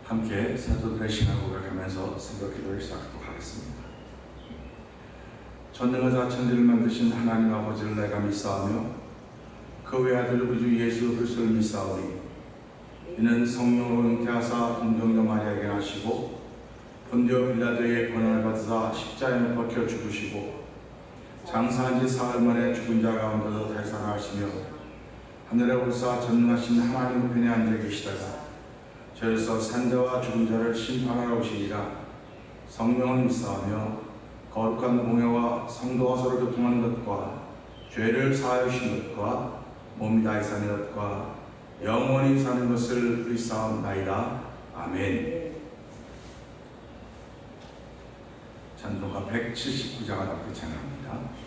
함께 사도들의 시간을 고백하면서 새벽 기도를 시작하도록 하겠습니다. 전능하사 천지를 만드신 하나님 아버지를 내가 믿사오며 그 외아들 우주 예수 그리스도를 믿사오니 이는 성령으로 잉태하사 동정녀 마리아에게 나시고 본디오 빌라도의 고난을 받으사 십자가에 못 박혀 죽으시고 장사한 지 사흘 만에 죽은 자 가운데서 달살하시며 하늘에 올사 전능하신 하나님 우편에 앉아 계시다가 저에서 산자와 죽은 자를 심판하러 오시리라. 성령을 믿사오며 거룩한 공회와 성도와 서로 교통하는 것과 죄를 사하여 주신 것과 몸이 다히 사는 것과 영원히 사는 것을 믿사옵나이다. 아멘. 찬송가 179장을 함께 찬양합니다.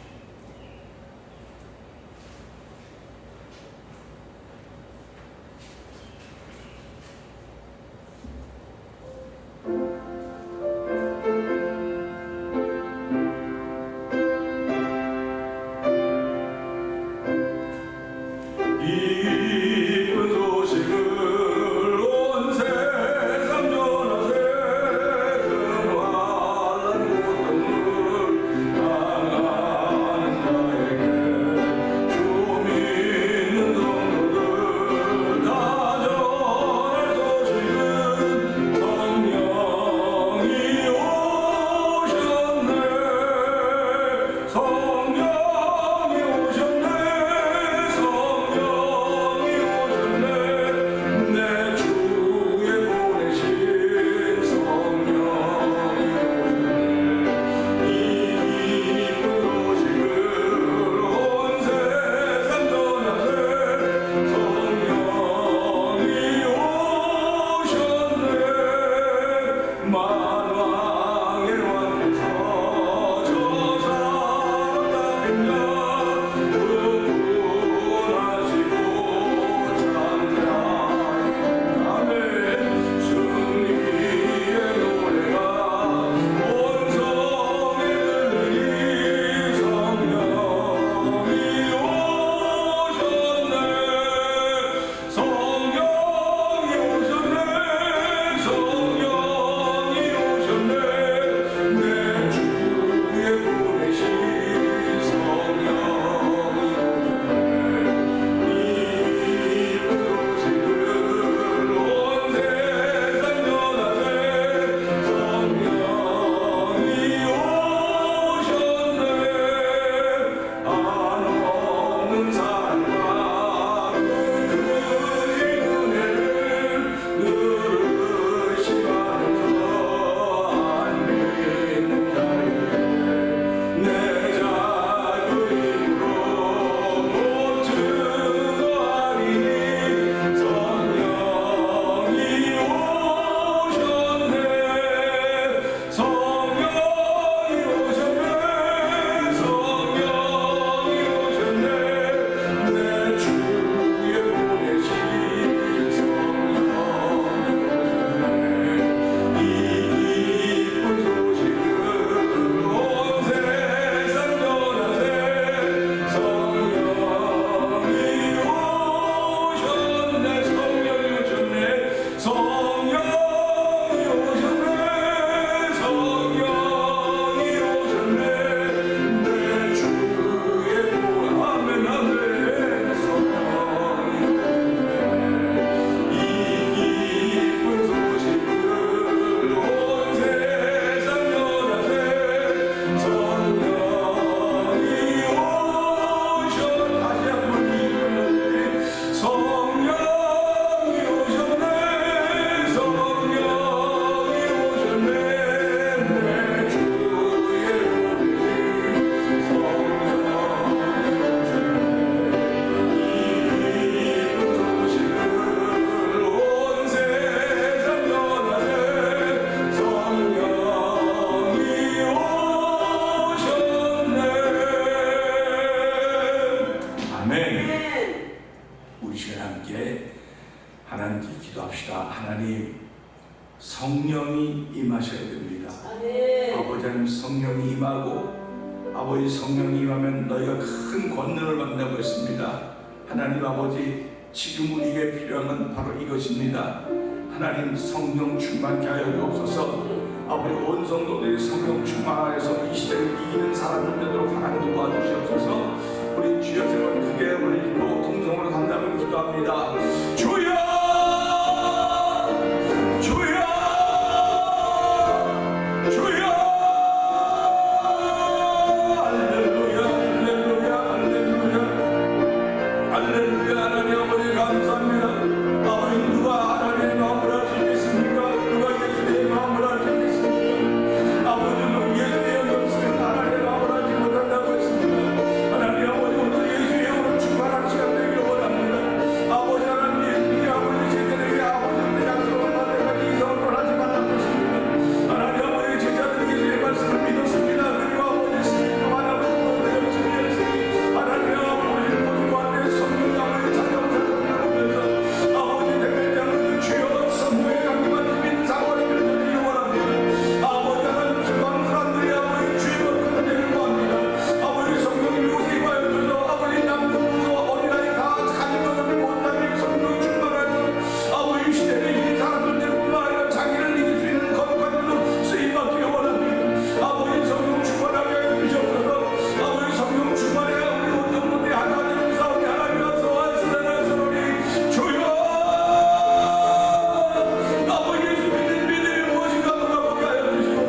성령이 임하셔야 됩니다. 아버지 하나님 성령이 임하고 아버지 성령이 임하면 너희가 큰 권능을 받는다고 했습니다. 하나님 아버지 지금 우리에게 필요한 건 바로 이것입니다. 하나님 성령 충만케 하여 주옵소서. 아버지 온 성도들이 성령 충만하여서 이 시대를 이기는 사람들 되도록 하나님 도와주시옵소서. 우리 주여 세번 크게 올리고 동성으로 간다면 기도합니다. 주여 주여 주여 할렐루야 할렐루야 할렐루야 할렐루야. 하나님 아버지 감사합니다. 아버지 누가 하나님의 마음을 알 수 있겠습니까? 누가 예수의 마음을 알 수 있겠습니까? 아버지는 예수의 영이 없으면 하나님의 마음을 알지 못한다고 했습니다. 하나님 아버지 오늘 예수의 영으로 충만한 시간 되기를 원합니다. 아버지 하나님 이 아버지 제자들에게 아버지의 약속을 받을 때까지 이성을 떠나지 말라고 했습니다. 하나님 아버지 제자들에게 예수의 말씀을 믿었습니다. 그리고 아버지 스님도 하나님 모두 열심히 했으니 하나님 아버지 모두 안에 성령이 아버지 찾아오면서 아버지 대변자는 주여 성령의 강림한 믿는 사고를 펼쳐지기를 원합니다. 아버지 하나님 수많은 사람들이 아버지 주의 법을 내리고 합니다. 아버지 성령이 이곳에 임하여 주셔서 아버지 남녀 무서 어린아이 다 가진 것을 못하니 성령이 충만하여서 아버지 이 시대에 이 사람들 뿐만 아니라 자기를 이길 수 있는 거룩한 일로 쓰임받기를 원합니다. 아버지 성령 충만하게 하여 주시옵소서. 아버지 성령 충만해 우리 온 성도들이 하나 되는 싸움이 하나님 앞서 안쓰러나서니 주여 아버지 예수 믿는 믿음이 무엇인가 돌아보게 하여 주시고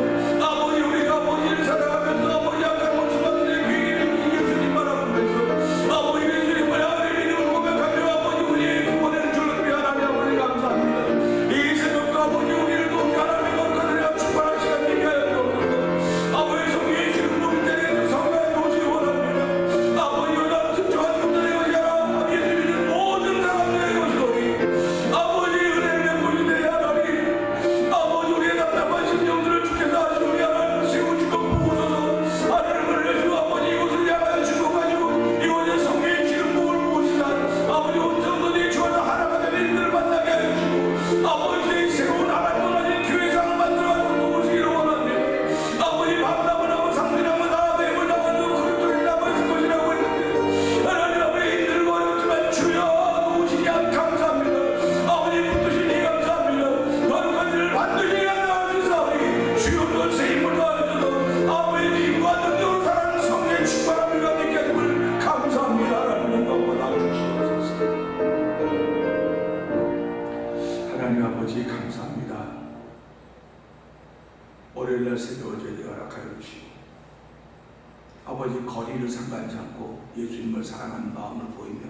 아버지 우리가 아버지를 사랑하면서 아버지 약한 원수받는 귀인을 예수님 바라보면서 아버지 예수님을 하나님의 믿음을 고백하며 아버지 우리의 구원을 주는 비 하나님 아버지 감사합니다. 이 새벽과 아버지 우리를 돕게 하나님의 거룩하느라 충만한 시간 되게 하여 주옵소서. 아버지 성령의 기름 부은 자에게 성령의 도시기 원합니다. 아버지 요단 특정한 분들의 것이라 예수 믿는 모든 사람들의 것이오니 아버지 은혜의 문이 되어 하나님 아버지 우리의 답답한 심령들을 주께서 하시오니 하나님 세우시고 부으소서. 하나님을 내시고 아버지 이곳을 향하여 축복하시고 이곳에 성령의 기름 부음을 부으시다. 아버지 온 성도들이 주하나 하나가 되는 이들을 만나게 하여 주시고 아버지의 새로운 하나님 원하신 교회상을 만들어가지고 도우시기를 원합니다. 아버지 밤나무 나무 상수나무 나무 매물 나무 그리스도의 나무 있을 것이라고 했는데 하나님 아버지 힘들고 어렵지만 주여 도우시니 감사합니다. 아버지 붙드시니 감사합니다. 거룩한 일을 반드시 감당할 수 있사오니 주여 놀세 힘을 더하여주소서. 아버지 힘과 능력으로 살아가는 성령의 충만함을 갖게 하심을 감사합니다. 하나님 영광을 주시옵소서. 하나님 아버지 감사합니다. 월요일날 새벽 예배 허락하여 주시고 아버지 거리를 상관치 않고 예수님을 사랑하는 마음을 보이며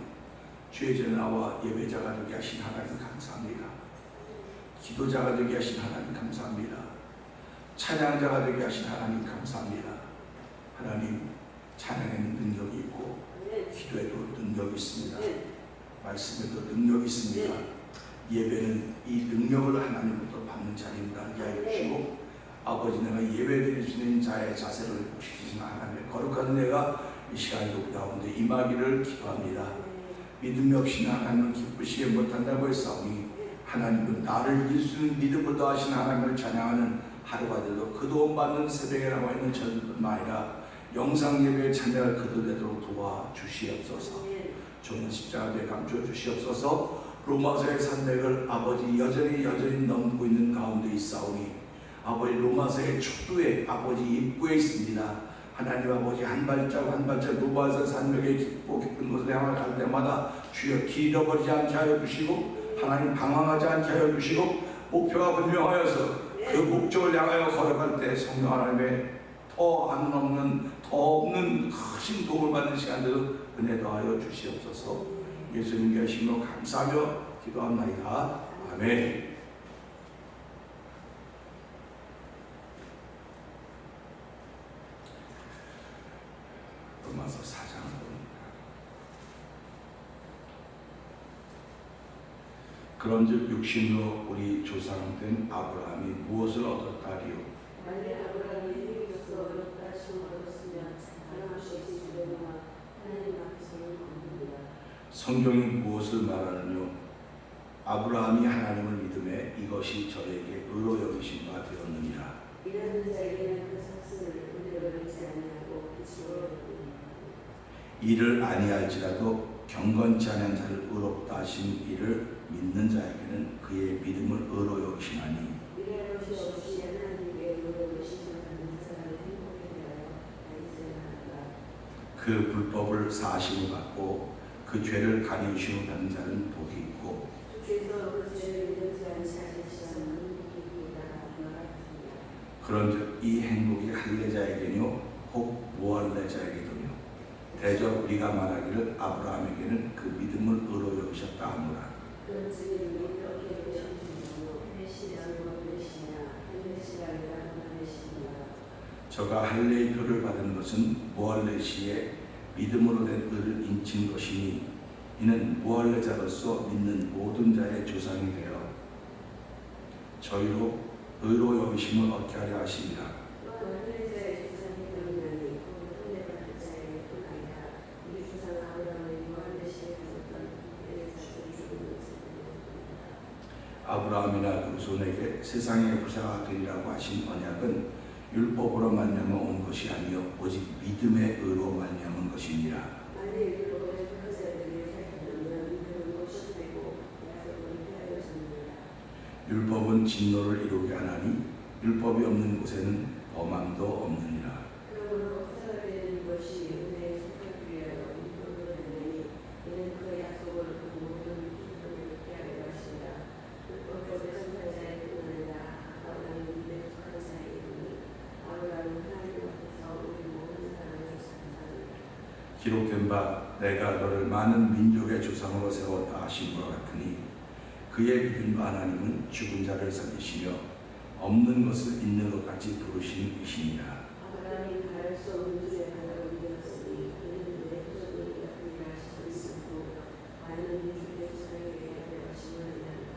주의 전에 나와 예배자가 되게 하신 하나님 감사합니다. 기도자가 되게 하신 하나님 감사합니다. 찬양자가 되게 하신 하나님 감사합니다. 하나님 찬양에는 능력이 있고 기도에도 능력이 있습니다. 말씀에도 능력이 있습니다. 예배는 이 능력을 하나님부터 받는 자리임을 알게 하여 주시고 아버지 내가 예배드릴 수 있는 자의 자세를 보시는 하나님의 거룩한 은혜가 이 시간에도 가운데 임하기를 기도합니다. 믿음이 없이는 하나님을 기쁘시게 못한다고 했사오니 하나님은 나를 이길 수 있는 믿음을 더하신 하나님을 찬양하는 하루가 되도록 그 도움받는 새벽에 나와 있는 저들뿐만 아니라 영상 예배에 참여할 그들 되도록 도와주시옵소서. 좋은 십자가에 감추어 주시옵소서. 로마서의 산맥을 아버지 여전히 넘고 있는 가운데 있사오니 아버지 로마서의 초두에 아버지 입구에 있습니다. 하나님 아버지 한 발자국 한 발자국 로마서 산맥의 깊고 깊은 곳을 향해 갈 때마다 주여 길어버리지 않게 하여 주시고 하나님 방황하지 않게 하여 주시고 목표가 분명하여서 그 목적을 향하여 걸어갈 때 성령 하나님의 더 안 없는 더 없는 크신 도움을 받는 시간들을 은혜 더하여 주시옵소서. 예수님께 하심으로 감사하며 기도합나이다. 아멘. 로마서 4장을 봅니다. 그런즉 육신으로 우리 조상 된 아브라함이 무엇을 얻었다리요? 만일 아브라함이 행위로서 어렵다 하심을 얻었으면 자랑할 수 있으려니와 하나님 앞에서는 없느니라. 성경이 무엇을 말하느뇨? 아브라함이 하나님을 믿음에 이것이 저에게 의로 여기신 바 되었느니라. 일하는 자에게는 그 삭슬을 은혜로 여기지 아니하고 빛으로 이를 아니할지라도 경건치 않은 자를 의롭다 하신 이를 믿는 자에게는 그의 믿음을 의로 여기시나니 일할 것이 없이 하나님께 의롭게 시선하는 사람의 행복에 대하여 다 있어야 한다. 그 불법을 사심을 받고 그 죄를 가리우심을 받는 자는 복이 있고 주께서 그 죄를 인정치 않으시는 이이다 같으니라. 그런즉 이 행복이 할례자에게뇨 혹 무할례자에게도요 대저 우리가 말하기를 아브라함에게는 그 믿음을 의로 여기셨다 하노라. 그런 증인이 어떻게 되셨느냐 회시라고 되시냐 할례시라고 하시니라. 저가 할례의 표를 받은 것은 무할례 시에 믿음으로 된 의를 인친 것이니 이는 무할례자로서 믿는 모든 자의 조상이 되어 저희로 의로 여기심을 얻게 하려 하시니라. 또한 할례자의 조상이 되었나니 곧 할례받은 자의 뿐 아니라 우리 조상 아브라함의 무할례 시에 가졌던 할례자들 죽은 것을 아브라함이나 그 후손에게 세상의 부자가 되리라고 하신 언약은 율법으로 말미암아 온 것이 아니요 오직 믿음의 의로 말미암은 것이니라. 만일 율법의 속한 자들이 살펴보면 그는 못되고 약속은 피하여졌느니라. 율법은 진노를 이루게 하나니 율법이 없는 곳에는 범함도 없느니라. 그러므로 역사가 되는 것이 은혜에 속하기 위하여 율법으로 되느니 이는 그 약속을 그 모든 순종을 피하려 하시니라. 율법의 속한 자의 뿐 아니라 아브라함이 믿음에 속한 자이니 아브라함은 하나님 앞에서 우리 모든 사람의 조상이라. 기록된 바 내가 너를 많은 민족의 조상으로 세웠다 하신 것 같으니 그의 믿음과 하나님은 죽은 자를 살리시며 없는 것을 있는 것까지 부르신 이시니라. 아브라함이 바랄 수 없는 주의 하나를 믿었으니 이는 내 후손이 그리라 하셨으므로 많은 민족의 조상에게 하려 하심을 아니하리라.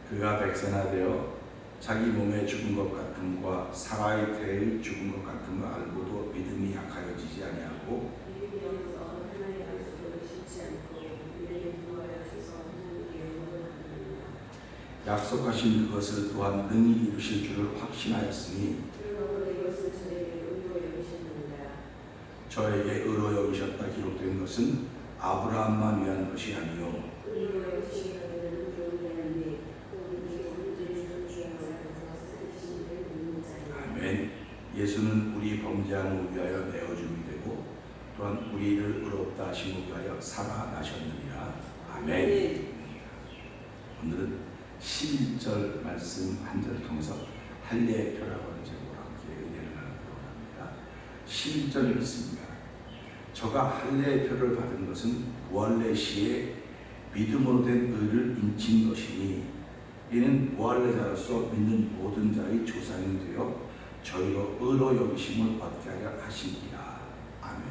그가 백세나 되어 자기 몸에 죽은 것 같음과 사라의 태의 죽은 것 같음을 알고도 믿음이 약하여지지 아니하고 믿음이 없어 하나님의 약속을 신지 않고 믿음에 부하여 주서 하나님께 영원하느니라. 약속하신 그것을 또한 능히 이루실 줄을 확신하였으니 그러므로 이것을 저에게 의로 여기셨느니라. 저에게 의로 여기셨다 기록된 것은 아브라함만 위한 것이 아니요 의로 여기시기가 되는 의로 위하니 우리 우리들이 존중하고 살리신 이를 믿는 자니라. 아멘. 예수는 우리 범죄함을 위하여 내어줌이 되고 또한 우리를 의롭다 하심을 위하여 살아나셨느니라. 아멘. 오늘은 11절 말씀 한 절을 통해서 할례의 표라고 하는 제목으로 함께 은혜를 나누도록 합니다. 11절을 읽습니다. 저가 할례의 표를 받은 것은 무할례 시에 믿음으로 된 의를 인친 것이니 이는 무할례자로서 믿는 모든 자의 조상이 되어 저희로 의로 여기심을 얻게 하려 하시니라. 아멘.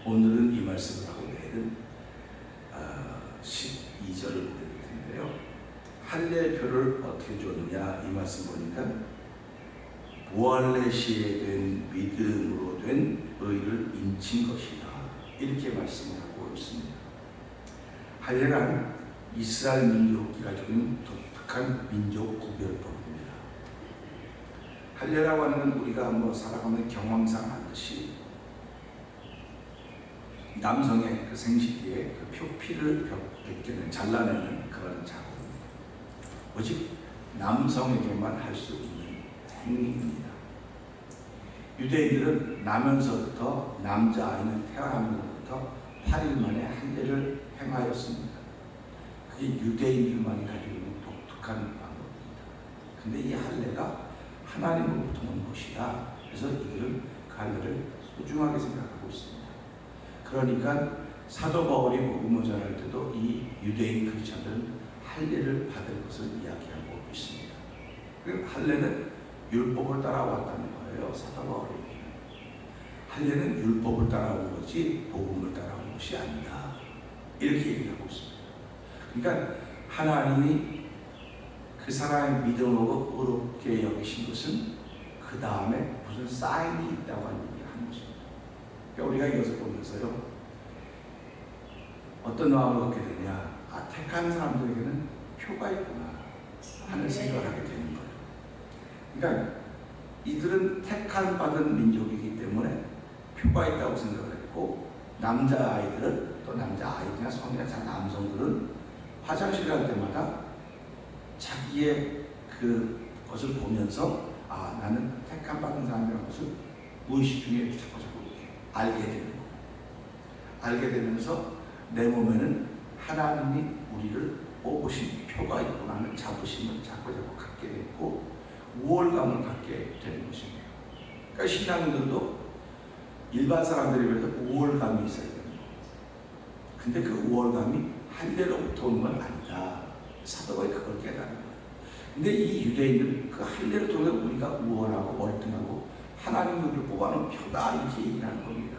오늘은 이 말씀을 하고 내일은 12절을 보게 될 텐데요. 할례표를 어떻게 줬느냐 이 말씀 보니까 무할례 시에 된 믿음으로 된 의를 인친 것이다 이렇게 말씀을 하고 있습니다. 할례란 이스라엘 민족이 가지고 있는 독특한 민족 구별법입니다. 할례라고 하는 건 우리가 살아가는 경험상 알듯이 남성의 그 생식기에 그 표피를 벗겨내는 잘라내는 그런 작업입니다. 오직 남성에게만 할 수 있는 행위입니다. 유대인들은 나면서부터 남자아이는 태어나면서부터 8일 만에 할례를 행하였습니다. 그게 유대인들만이 가지고 있는 독특한 방법입니다. 근데 이 할례가 하나님으로부터 온 것이다. 그래서 이들은 그 할례를 소중하게 생각하고 있습니다. 그러니까 사도 바울이 복음을 전할 때도 이 유대인 크리스천들은 할례를 받을 것을 이야기하고 있습니다. 할례는 율법을 따라왔다는 거예요. 사도 바울에게 할례는 율법을 따라온 것이 복음을 따라온 것이 아니다. 이렇게 얘기하고 있습니다. 그러니까 하나님이 그 사람의 믿음으로 의롭게 여기신 것은 그 다음에 무슨 사인이 있다고 하는 얘기를 하는 것입니다. 그러니까 우리가 이것을 보면서요 어떤 마음을 갖게 되냐, 택한 사람들에게는 표가 있구나 하는 생각을 하게 되는 거예요. 그러니까 이들은 택한 받은 민족이기 때문에 표가 있다고 생각을 했고 남자아이들은 또 남자아이들이나 성이나 남성들은 화장실 갈 때마다 자기의 그 것을 보면서 나는 택함 받은 사람이라는 것을 무의식 중에 자꾸 알게 되는 거예요. 알게 되면서 내 몸에는 하나님이 우리를 뽑으신 표가 있고 하는 자부심을 자꾸 갖게 됐고 우월감을 갖게 되는 것입니다. 그러니까 신앙인들도 일반 사람들에 비해서 우월감이 있어야 됩니다. 근데 그 우월감이 할례로부터 오는 건 아니다. 사도가 그걸 깨달은 거예요. 근데 이 유대인들은 그 할례를 통해 우리가 우월하고 월등하고 하나님이 우리를 뽑아놓은 표다 이렇게 얘기를 하는 겁니다.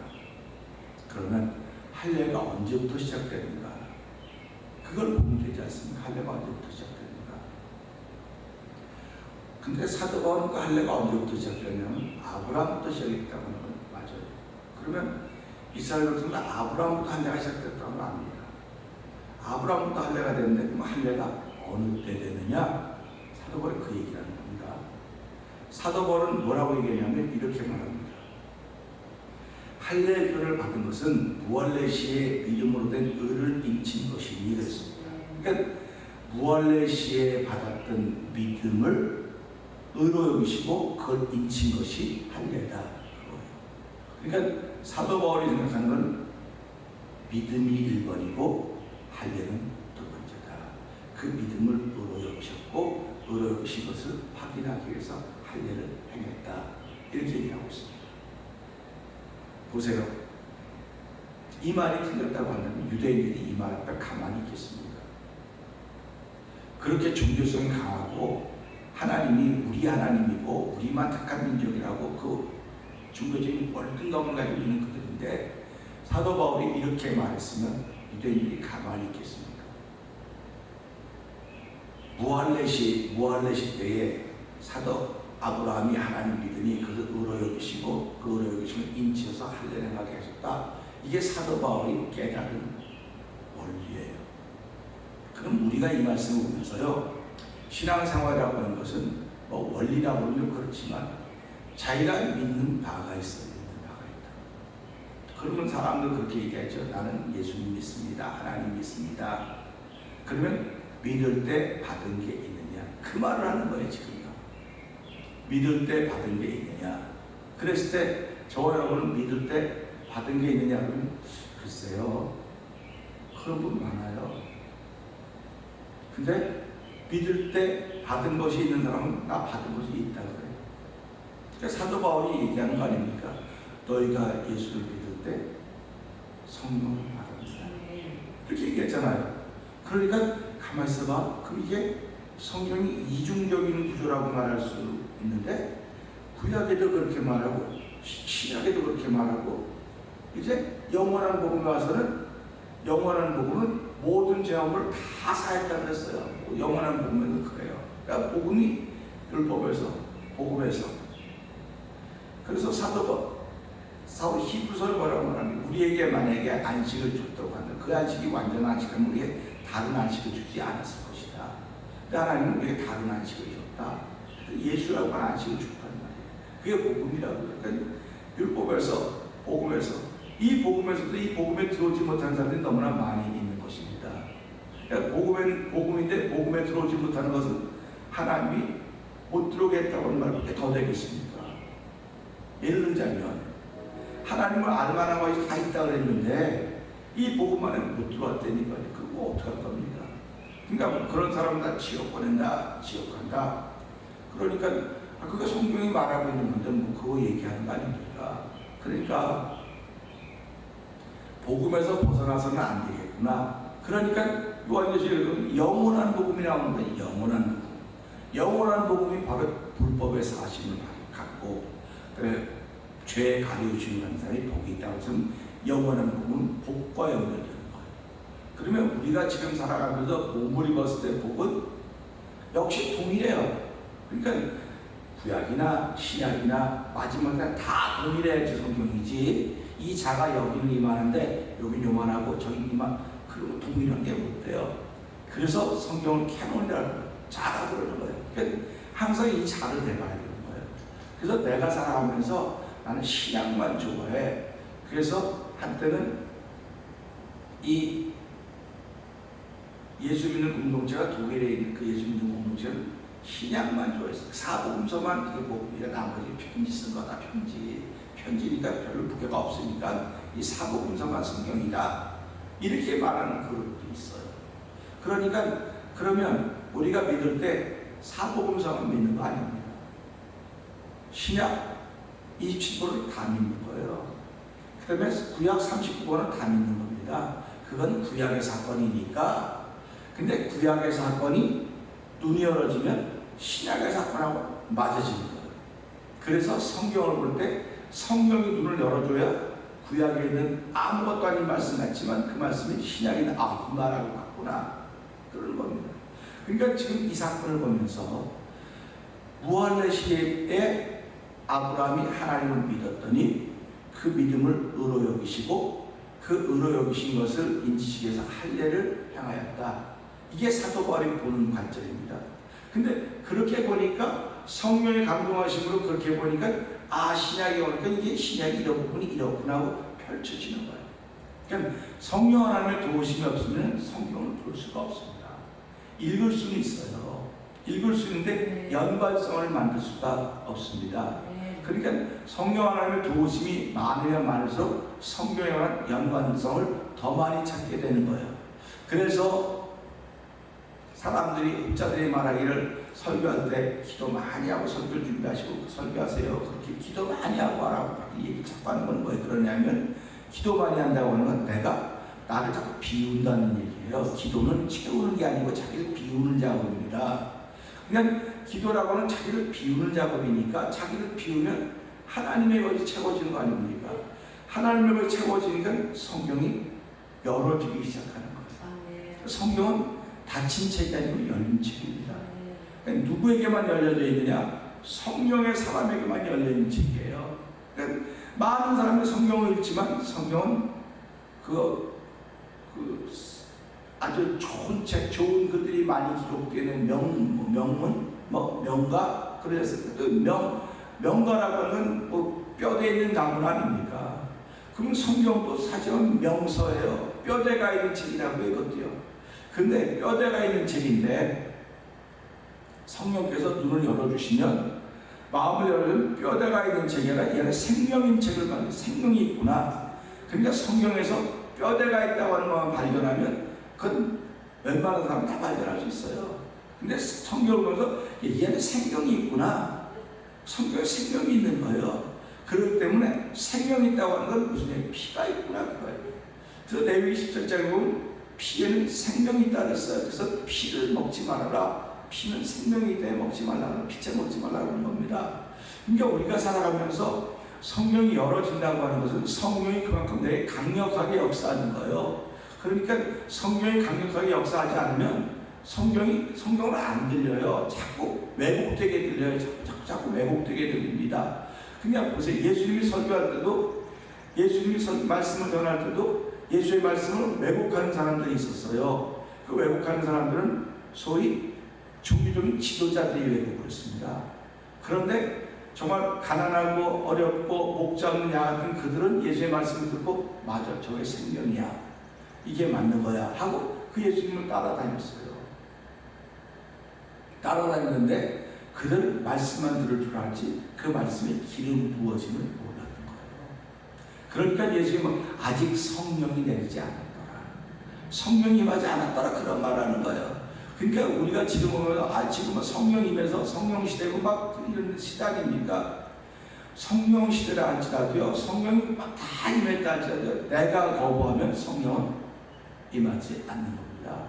그러면 할례가 언제부터 시작되는가? 그걸 보면 되지 않습니까? 할례가 언제부터 시작되는가? 근데 사도 바울은 그 할례가 언제부터 시작되냐면 아브라함부터 시작했다고 하는 건 맞아요. 그러면 이스라엘로서는 아브라함부터 할례가 시작됐다고 합니다. 아브라함부터 할례가 됐는데 그럼 할례가 어느 때 되느냐? 사도 바울이 그 얘기를 하는 겁니다. 사도 바울은 뭐라고 얘기하냐면 이렇게 말합니다. 할례의 표를 받은 것은 무할례시의 믿음으로 된 의를 인친 것이니 그랬습니다. 그러니까 무할례시에 받았던 믿음을 의로 여기시고 그걸 인친 것이 할례다. 그러니까 사도 바울이 생각하는 건 믿음이 1번이고 할례는 2번째다. 그 믿음을 의로 여기셨고 의로 여기신 것을 확인하기 위해서 할례를 행했다. 이렇게 얘기하고 있습니다. 보세요. 이 말이 틀렸다고 한다면 유대인들이 이 말 앞에 가만히 있겠습니까? 그렇게 종교성이 강하고 하나님이 우리 하나님이고 우리만 택한 민족이라고 그 종교적인 월등감을 가지고 있는 그들인데 사도 바울이 이렇게 말했으면 유대인들이 가만히 있겠습니까? 무할례시 때에 사도 아브라함이 하나님 믿으니 그것을 의로 여기시고 그 의로 여기심을 인치해서 할례를 행하게 하셨다. 이게 사도 바울이 깨달은 원리예요. 그럼 우리가 이 말씀을 보면서요, 신앙생활이라고 하는 것은 뭐 원리라고 하면 그렇지만 자기가 믿는 바가 있어요. 믿는 바가 있다. 그러면 사람들 그렇게 얘기하죠. 나는 예수님 믿습니다. 하나님 믿습니다. 그러면 믿을 때 받은 게 있느냐? 그 말을 하는 거예요 지금요. 믿을 때 받은 게 있느냐? 그랬을 때 저와 여러분은 믿을 때 받은 게 있느냐? 그러면 글쎄요. 그런 분 많아요. 근데 믿을 때 받은 것이 있는 사람은 나 받은 것이 있다 그래요. 그러니까 사도 바울이 얘기하는 거 아닙니까? 너희가 예수를 믿을 때 성령을 받았다. 이렇게 얘기했잖아요. 그러니까 가만히 있어봐. 그럼 이게 성경이 이중적인 구조라고 말할 수 있는데 구약에도 그렇게 말하고 신약에도 그렇게 말하고 이제 영원한 복음에 와서는 영원한 복음은 모든 죄업을 다 사했다 그랬어요. 영원한 복음에는 그래요. 그러니까 복음이 율법에서 복음에서 그래서 사도 히브리서를 뭐라고 말하면 우리에게 만약에 안식을 줬다고 한다. 그 안식이 완전한 안식이면 우리에게 다른 안식을 주지 않았을 것이다. 근데 하나님은 우리에게 다른 안식을 줬다. 예수라고 하는 안식을 줬단 말이에요. 그게 복음이라고. 그러니까 율법에서 복음에서 이 복음에서도 이 복음에 들어오지 못하는 사람들이 너무나 많이 있는 것입니다. 그러니까 복음인데 복음에 들어오지 못하는 것은 하나님이 못 들어오게 했다고 하는 말밖에 더 되겠습니까? 예를 들자면 하나님을 알만한 것이 다 있다고 그랬는데 이 복음 안에 못 들어왔다니까 그거 어떡할 겁니까? 그러니까 그런 사람은 다 지옥 보낸다, 지옥 간다. 그러니까 그게 성경이 말하고 있는 건데 뭐 그거 얘기하는 거 아닙니까? 그러니까 복음에서 벗어나서는 안 되겠구나. 그러니까 요한계시록에 영원한 복음이 나오는데 영원한 복음. 영원한 복음이 바로 불법의 사심을 갖고 죄 가려주시는 사람이 복이 있다고 해서 영원한 복음은 복과 연결되는 거예요. 그러면 우리가 지금 살아가면서 몸을 입었을 때 복은 역시 동일해요. 그러니까 구약이나 신약이나 마지막에 다 동일해야지 성경이지. 이 자가 여기는 이만한데 여기는 요만하고 저기는 이만 그리고 동일한 게 못 돼요. 그래서 성경을 캐논이라고 해요. 자가 그러는 거예요. 그러니까 항상 이 자를 대봐야 되는 거예요. 그래서 내가 살아가면서 나는 신약만 좋아해. 그래서 한때는 이 예수 믿는 공동체가 독일에 있는 그 예수 믿는 공동체는 신약만 좋아했어요. 사복음서만 그게 복음이라 나머지 편지 쓴 거다. 편지니까 별로 무게가 없으니까 이 사복음서만 성경이다. 이렇게 말하는 그룹도 있어요. 그러니까 그러면 우리가 믿을 때 사복음서만 믿는 거 아닙니다. 신약 27번을 다 믿는 거예요. 그다음에 구약 39번을 다 믿는 겁니다. 그건 구약의 사건이니까. 근데 구약의 사건이 눈이 열어지면 신약의 사건하고 맞아지는 거예요. 그래서 성경을 볼 때 성경이 눈을 열어줘야 구약에 있는 아무것도 아닌 말씀 같지만 그 말씀이 신약에 있는 이 말하고 같구나 그런 겁니다. 그러니까 지금 이 사건을 보면서 무한의 시대에 아브라함이 하나님을 믿었더니 그 믿음을 의로 여기시고 그 의로 여기신 것을 인지시기 위해서 할례를 행하였다. 이게 사도 바울이 보는 관점입니다. 근데 그렇게 보니까 성령의 감동하심으로 그렇게 보니까 신약에 오니까 이게 신약이 이런 부분이 이렇구나 하고 펼쳐지는 거예요. 그러니까 성령 하나님의 도우심이 없으면 성경을 볼 수가 없습니다. 읽을 수는 있어요. 읽을 수 있는데 연관성을 만들 수가 없습니다. 그러니까 성령 하나님의 도우심이 많으면 많을수록 성경에 관한 연관성을 더 많이 찾게 되는 거예요. 그래서 사람들이 흡자들이 말하기를 설교할 때 기도 많이 하고 설교를 준비하시고 설교하세요. 그렇게 기도 많이 하고 하라고 이 얘기 자꾸 하는 건 뭐예요? 그러냐면 기도 많이 한다고 하는 건 내가 나를 자꾸 비운다는 얘기예요. 기도는 채우는 게 아니고 자기를 비우는 작업입니다. 그냥 기도라고 하는 자기를 비우는 작업이니까 자기를 비우면 하나님의 것이 채워지는 거 아닙니까? 하나님의 것이 채워지니까 성경이 열어지기 시작하는 거예요. 성경은 닫힌 책이 아니고 열린 책입니다. 그러니까 누구에게만 열려져 있느냐? 성령의 사람에게만 열려있는 책이에요. 그러니까 많은 사람이 성경을 읽지만 성경은 아주 좋은 책, 좋은 글들이 많이 기록되는 명문, 명가, 그래서 명가라고 하는 뼈대 있는 나무 아닙니까? 그럼 성경도 사실은 명서예요. 뼈대가 있는 책이라고 이것도요. 근데 뼈대가 있는 책인데 성령께서 눈을 열어주시면 마음을 열면 뼈대가 있는 책이 아니라 얘는 생명인 책을 받는 생명이 있구나. 그러니까 성경에서 뼈대가 있다고 하는 것만 발견하면 그건 웬만한 사람 다 발견할 수 있어요. 근데 성경을 보면서 얘는 생명이 있구나. 성경에 생명이 있는 거예요. 그렇기 때문에 생명이 있다고 하는 건 무슨 얘기? 피가 있구나 그거예요. 그래서 레위기 17장에 보면 피에는 생명이 있다 그랬어요. 그래서 피를 먹지 말아라. 피는 생명이 있다 먹지 말라는 피채 먹지 말라는 겁니다. 그러니까 우리가 살아가면서 성령이 열어진다고 하는 것은 성령이 그만큼 내게 강력하게 역사하는 거예요. 그러니까 성령이 강력하게 역사하지 않으면 성경을 안 들려요. 자꾸 왜곡되게 들려요. 자꾸 왜곡되게 들립니다. 그냥 보세요. 예수님이 설교할 때도 예수님이 말씀을 전할 때도 예수의 말씀을 왜곡하는 사람들이 있었어요. 그 왜곡하는 사람들은 소위 종교적인 지도자들이 왜곡을 했습니다. 그런데 정말 가난하고 어렵고 목자 없는 야 같은 그들은 예수의 말씀을 듣고 맞아, 저게 생명이야, 이게 맞는 거야 하고 그 예수님을 따라다녔어요. 따라다녔는데 그들 말씀만 들을 줄 알지 그 말씀에 기름 부어짐을 몰랐던 거예요. 그러니까 예수님은 아직 성령이 내리지 않았더라, 성령이 임하지 않았더라, 그런 말하는 거예요. 그러니까 우리가 지금 보면 지금은 성령임에서 성령 시대고 막 이런 시작입니까? 성령 시대라 할지라도요, 성령이 막 다 임했다 할지라도 내가 거부하면 성령은 임하지 않는 겁니다.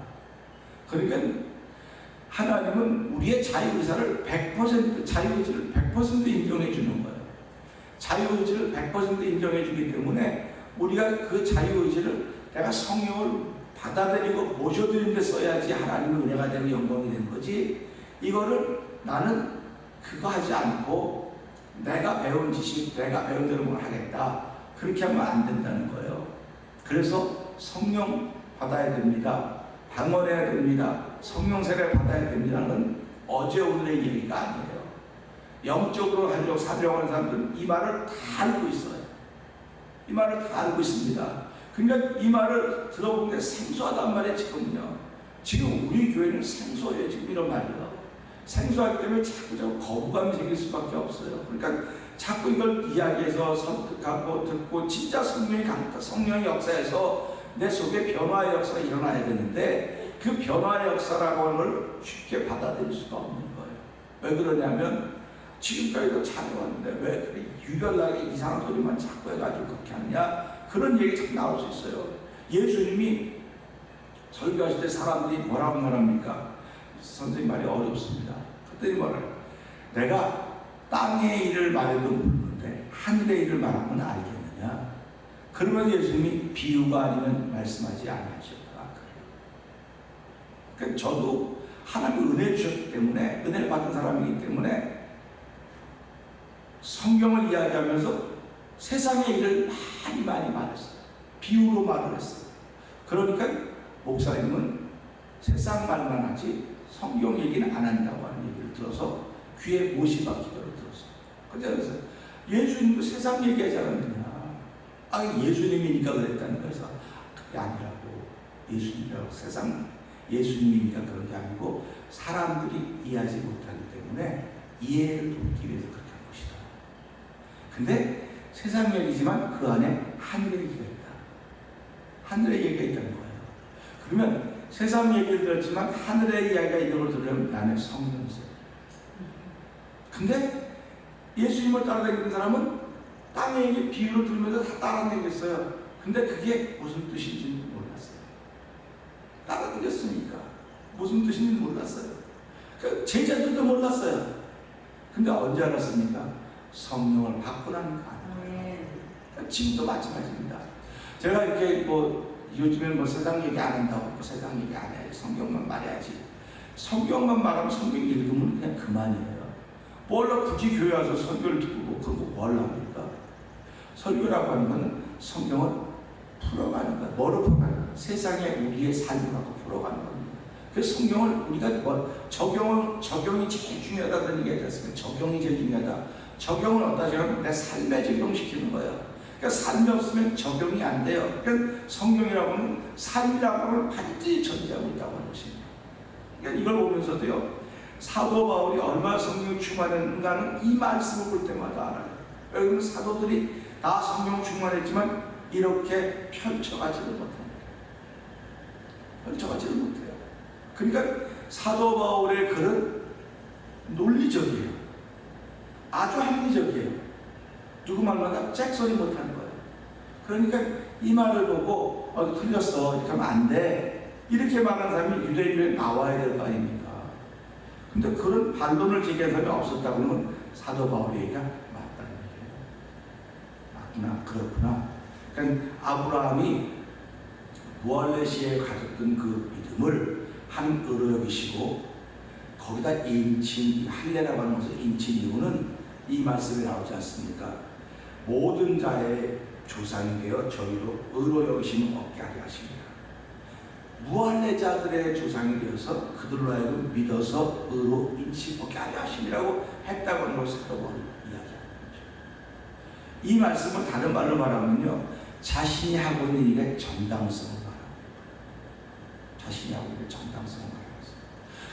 그러니까 하나님은 우리의 자유의사를 100% 자유의지를 100% 인정해 주는 거예요. 자유의지를 100% 인정해 주기 때문에 우리가 그 자유의지를 내가 성령을 받아들이고 모셔드린 데 써야지 하나님의 은혜가 되고 영광이 되는 거지, 이거를 나는 그거 하지 않고 내가 배운 지식, 내가 배운 대로 뭘 하겠다, 그렇게 하면 안 된다는 거예요. 그래서 성령 받아야 됩니다. 방언해야 됩니다. 성령 세례 받아야 됩니다는 어제 오늘의 얘기가 아니에요. 영적으로 하려고 살려고 하는 사람들은 이 말을 다 알고 있어요. 이 말을 다 알고 있습니다. 그러니까 이 말을 들어보는 게 생소하단 말이에요. 지금은요. 지금 우리 교회는 생소해요. 지금 이런 말이요. 생소하기 때문에 자꾸 거부감이 생길 수밖에 없어요. 그러니까 자꾸 이걸 이야기해서 설득하고 듣고 진짜 성령의 역사에서 내 속에 변화의 역사가 일어나야 되는데 그 변화의 역사라고 하는 걸 쉽게 받아들일 수가 없는 거예요. 왜 그러냐면 지금까지도 잘해왔는데 왜 그렇게 유별나게 이상한 소리만 자꾸 해가지고 그렇게 하느냐, 그런 얘기 자꾸 나올 수 있어요. 예수님이 설교하실 때 사람들이 뭐라고 말합니까? 선생님 말이 어렵습니다. 그랬더니 뭐래요? 내가 땅의 일을 말해도 모르는데 하늘의 일을 말하면 알겠느냐? 그러면 예수님이 비유가 아니면 말씀하지 않으셨다. 그러니까 저도 하나님이 은혜 주셨기 때문에, 은혜를 받은 사람이기 때문에 성경을 이야기하면서 세상의 일을 많이 말했어요. 비유로 말을 했어요. 그러니까 목사님은 세상 말만 하지 성경 얘기는 안 한다고 하는 얘기를 들어서 귀에 못이 박히도록 들었어요. 그래서 예수님도 세상 얘기하지 않았느냐. 예수님이니까 그랬다는 거에서 그게 아니라고. 예수님이라고 세상 예수님이니까 그런 게 아니고 사람들이 이해하지 못하기 때문에 이해를 돕기 위해서 그렇게 한 것이다. 근데 세상 얘기지만 그 안에 하늘의 얘기가 있다. 하늘의 얘기가 있다는 거예요. 그러면 세상 얘기를 들었지만 하늘의 이야기가 있는 걸 들으려면 그 안에 성령이 있어요. 근데 예수님을 따라다니는 사람은 땅의 얘기 비유로 들으면서 다 따라다니겠어요. 근데 그게 무슨 뜻인지 몰랐어요. 따라다녔으니까 무슨 뜻인지 몰랐어요. 그 제자들도 몰랐어요. 근데 언제 알았습니까? 성령을 받고 나니까 아는 거예요. 지금도 마찬가지입니다. 제가 이렇게 요즘엔 세상 얘기 안 한다고 세상 얘기 안 해. 성경만 말해야지. 성경만 말하면 성경 읽으면 그냥 그만이에요. 뭘로 굳이 교회 와서 설교를 듣고 그거 뭐 하려합니까? 설교라고 하는 것은 성경을 풀어가는 거예요. 뭐로 풀어가는 거예요? 세상에 우리의 삶을 갖고 풀어가는 겁니다. 그래서 성경을 우리가 적용이 제일 중요하다 그런 얘기 하지 않습니까? 적용이 제일 중요하다. 적용은 어디다 적용하면 내 삶에 적용시키는 거예요. 그러니까 삶이 없으면 적용이 안 돼요. 그러니까 성경이라고 하면 삶이라고 하면 반드시 존재하고 있다고 하는 것입니다. 그러니까 이걸 보면서도요, 사도 바울이 얼마나 성령 충만했는가는 이 말씀을 볼 때마다 알아요. 왜냐하면 사도들이 다 성령 충만했지만 이렇게 펼쳐가지를 못합니다. 펼쳐가지를 못해요. 그러니까 사도 바울의 글은 논리적이에요. 아주 합리적이에요. 누구 말마다 잭소리 못하는 거예요. 그러니까 이 말을 보고 틀렸어 이렇게 하면 안 돼 이렇게 말하는 사람이 유대인에 나와야 될 거 아닙니까? 근데 그런 반론을 제기한 사람이 없었다고 하면 사도 바울의 얘기가 맞다는 얘기예요. 맞구나, 그렇구나. 그러니까 아브라함이 부활레시에 가졌던 그 믿음을 한 의로 여기시고 거기다 인친, 할례라고 하는 것을 인친 이유는 이 말씀이 나오지 않습니까? 모든 자의 조상이 되어 저희로 의로 여기심을 얻게 하려 하십니다. 무할례자들의 조상이 되어서 그들로 하여금 믿어서 의로 인치 얻게 하려 하심이라고 했다고 하는 것을 이야기하는 거죠. 이 말씀은 다른 말로 말하면요, 자신이 하고 있는 일의 정당성을 말합니다. 자신이 하고 있는 정당성을 말합니다.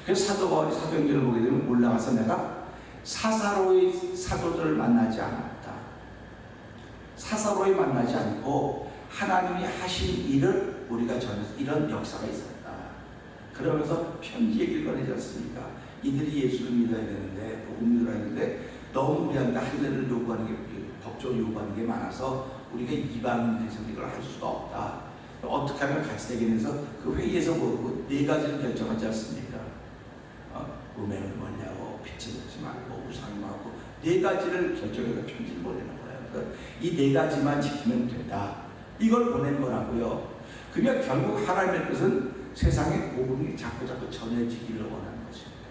그래서 사도 바울이 사도행전을 보게 되면 올라가서 내가 사사로이 사도들을 만나지 않았다. 사사로이 만나지 않고 하나님이 하신 일을 우리가 전해서 이런 역사가 있었다. 그러면서 편지 얘기를 꺼내지 않습니까? 이들이 예수를 믿어야 되는데, 복음 믿어야 되는데 너무 우리한테 할례를 요구하는 게, 법적으로 요구하는 게 많아서 우리가 이방인 돼서 이걸 할 수가 없다. 어떻게 하면 같이 되게 돼서 그 회의에서 모르고 네 가지를 결정하지 않습니까? 음행을 멀리하고 빛을 먹지 말고 우상을 말고 네 가지를 결정해서 편지를 보내는 거예요. 이 네 가지만 지키면 된다. 이걸 보낸 거라고요. 그러니까 결국 하나님의 뜻은 세상에 복음이 자꾸 전해지기를 원하는 것입니다.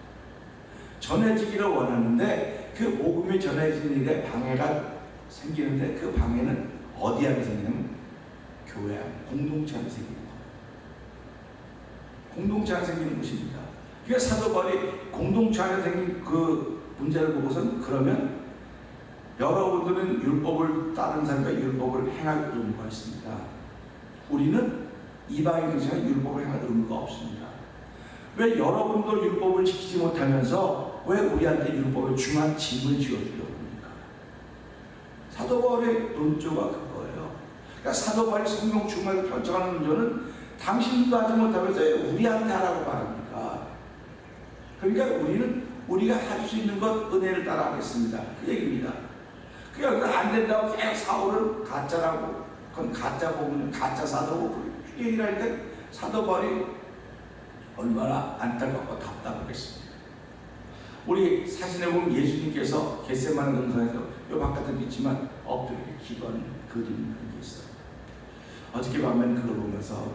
전해지기를 원하는데 그 복음이 전해지는 일에 방해가 생기는데 그 방해는 어디 안에 생기냐면 교회 안에, 공동체 안에 생기는 거예요. 공동체 안에 생기는 것입니다. 그래서 사도 바울이 공동체 안에 생긴 그 문제를 보고선 그러면 여러분들은 율법을 따른 사람과 율법을 행할 의무가 있습니다. 우리는 이방인 중에 율법을 행할 의무가 없습니다. 왜 여러분도 율법을 지키지 못하면서 왜 우리한테 율법의 중한 짐을 지어주려고 합니까? 사도 바울의 논조가 그거예요. 그러니까 사도 바울이 성령 충만을 펼쳐가는 논조는 당신도 하지 못하면서 왜 우리한테 하라고 말합니까? 그러니까 우리는 우리가 할 수 있는 것 은혜를 따라 하겠습니다. 그 얘기입니다. 그러니까 안 된다고 계속 사울은 가짜라고, 그건 가짜 보면 가짜 사도고 그 얘기를 하니까 사도 바울이 얼마나 안타깝고 답답하겠습니까? 우리 사진에 보면 예수님께서 겟세마네 동산에서 요 바깥에도 있지만 엎드려 기도하는 그림 그런 게 있어요. 어저께 밤엔 그걸 보면서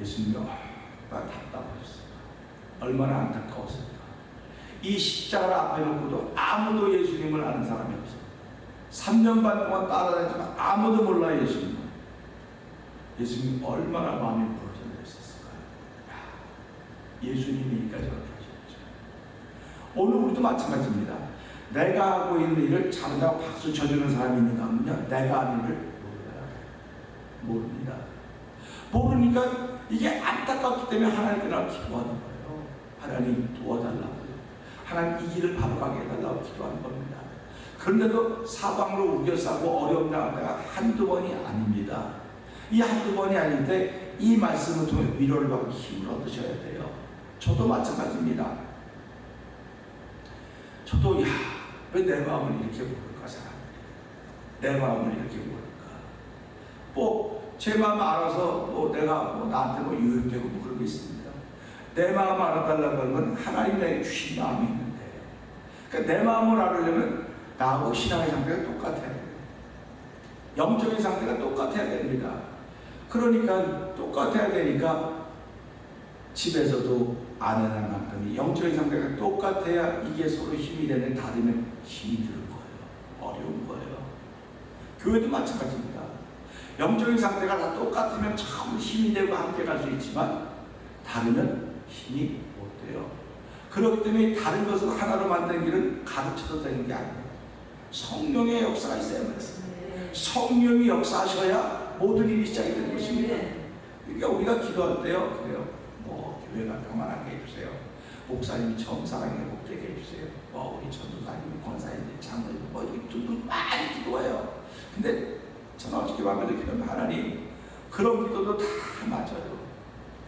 예수님이 얼마나 답답하셨어요. 얼마나 안타까웠습니까? 이 십자가를 앞에 놓고도 아무도 예수님을 아는 사람이 없어요. 3년 반 동안 따라다녔지만 아무도 몰라 예수님은. 예수님이 얼마나 마음이 부러져 있었을까요? 예수님이니까 저렇게 하셨죠. 오늘 우리도 마찬가지입니다. 내가 하고 있는 일을 잘한다고 박수 쳐주는 사람이 있는가 하면요, 내가 하는 일을 모릅니다. 모르니까 이게 안타깝기 때문에 하나님께 나를 기도하는 거예요. 하나님 도와달라고, 하나님 이 길을 바로 가게 해달라고 기도하는 겁니다. 그런데도 사방으로 우겨싸고 어려움 당할 때가 한두 번이 아닙니다. 이 한두 번이 아닌데 이 말씀을 통해 위로를 받고 힘을 얻으셔야 돼요. 저도 마찬가지입니다. 저도 왜 내 마음을 이렇게 모를까, 사람들이. 내 마음을 이렇게 모를까. 제 마음 알아서 내가 나한테 유혹되고 그런 게 있습니다. 내 마음 알아달라고 하는 건 하나님 내게 주신 마음이 있는데, 그러니까 내 마음을 알으려면 나하고 신앙의 상태가 똑같아야 돼요. 영적인 상태가 똑같아야 됩니다. 그러니까 똑같아야 되니까 집에서도 아내나 남편이 영적인 상태가 똑같아야 이게 서로 힘이 되는, 다르면 힘이 드는 거예요. 어려운 거예요. 교회도 마찬가지입니다. 영적인 상태가 다 똑같으면 참 힘이 되고 함께 갈 수 있지만 다르면 힘이 못 돼요. 그렇기 때문에 다른 것을 하나로 만드는 길은 가르쳐도 되는 게 아니에요. 성령의 역사가 있어야 말씀니다. 성령이 역사하셔야 모든 일이 시작이 되는 것입니다. 그러니까 우리가 기도할 때요, 그래요. 교회가 평안하게 해주세요. 목사님이 정상하게 복되게 해주세요. 우리 전도사님이 권사님이 장로님 이렇게 많이 기도해요. 근데 저는 어떻게 보면 기도하면 하나님 그런 기도도 다 맞아요.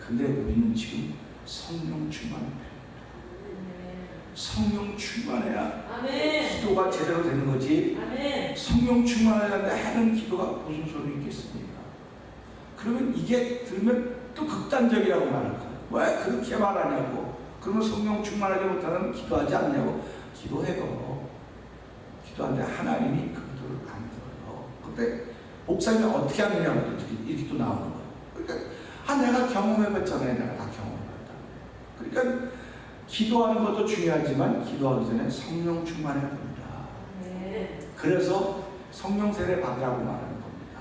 근데 우리는 지금 성령 충만합니다. 성령 충만해야 기도가 제대로 되는 거지. 성령 충만해야 하는 기도가 무슨 소리 있겠습니까? 그러면 이게 들으면 또 극단적이라고 말할 거예요. 왜 그렇게 말하냐고. 그러면 성령 충만하지 못하는 기도하지 않냐고. 기도해요. 기도하는데 하나님이 그 기도를 안 들어요. 그때 목사님이 어떻게 하느냐고 이렇게 또 나오는 거예요. 그러니까 내가 경험해봤잖아요. 내가 다 경험해봤다. 그러니까 기도하는 것도 중요하지만 기도하기 전에 성령 충만해야 됩니다. 그래서 성령 세례 받으라고 말하는 겁니다.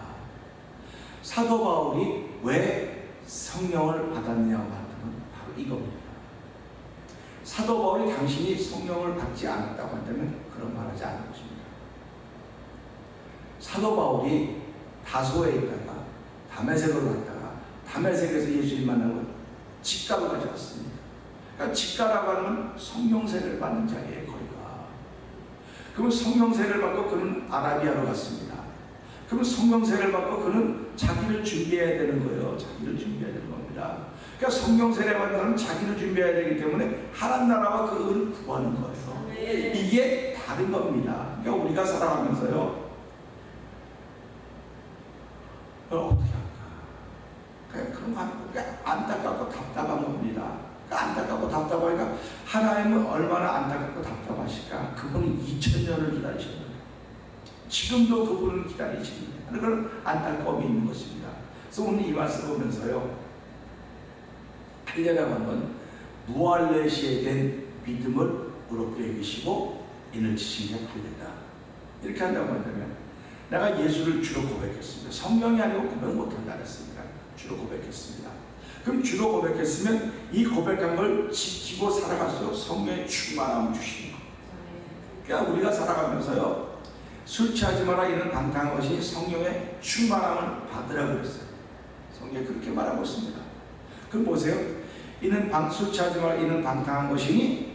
사도 바울이 왜 성령을 받았냐고 하는 건 바로 이겁니다. 사도 바울이 당신이 성령을 받지 않았다고 한다면 그런 말하지 않을 것입니다. 사도 바울이 다소에 있다가 다메섹으로 갔다가 다메섹에서 예수님 만나고 직가로 가져갔습니다. 그러니까 직가라고 하는 건 성령 세례를 받는 자리에 거리가. 그러면 성령 세례를 받고 그는 아라비아로 갔습니다. 그러면 성령 세례를 받고 그는 자기를 준비해야 되는 거예요. 자기를 준비해야 되는 겁니다. 그러니까 성령 세례 받는 사람은 자기를 준비해야 되기 때문에 하나님 나라와 그 은을 구하는 거예요. 이게 다른 겁니다. 그러니까 우리가 살아가면서요, 어떻게 할까? 그냥 그런 거 하는 거 안타깝고 답답한 겁니다. 안타깝고 답답하니까 하나님은 얼마나 안타깝고 답답하실까? 그분은 2000년을 기다리셨는데 지금도 그분을 기다리십니다. 그런 안타까움이 있는 것입니다. 그래서 오늘 이 말씀 보면서요, 1년에 한 번 무할레시에 대한 믿음을 의롭게 여기시고 인을 치신 게 그대다. 이렇게 한다고 한다면 내가 예수를 주로 고백했습니다. 성령이 아니고 고백 못한다 그랬습니다. 주로 고백했습니다. 그럼 주로 고백했으면 이 고백한 걸 지키고 살아갈수록 성령의 충만함을 주시는 거예요. 그러니까 우리가 살아가면서요, 술 취하지 마라 이는 방탕한 것이 성령의 충만함을 받으라고 그랬어요. 성경이 그렇게 말하고 있습니다. 그럼 보세요. 이는 술 취하지 말라. 이는 방탕한 것이니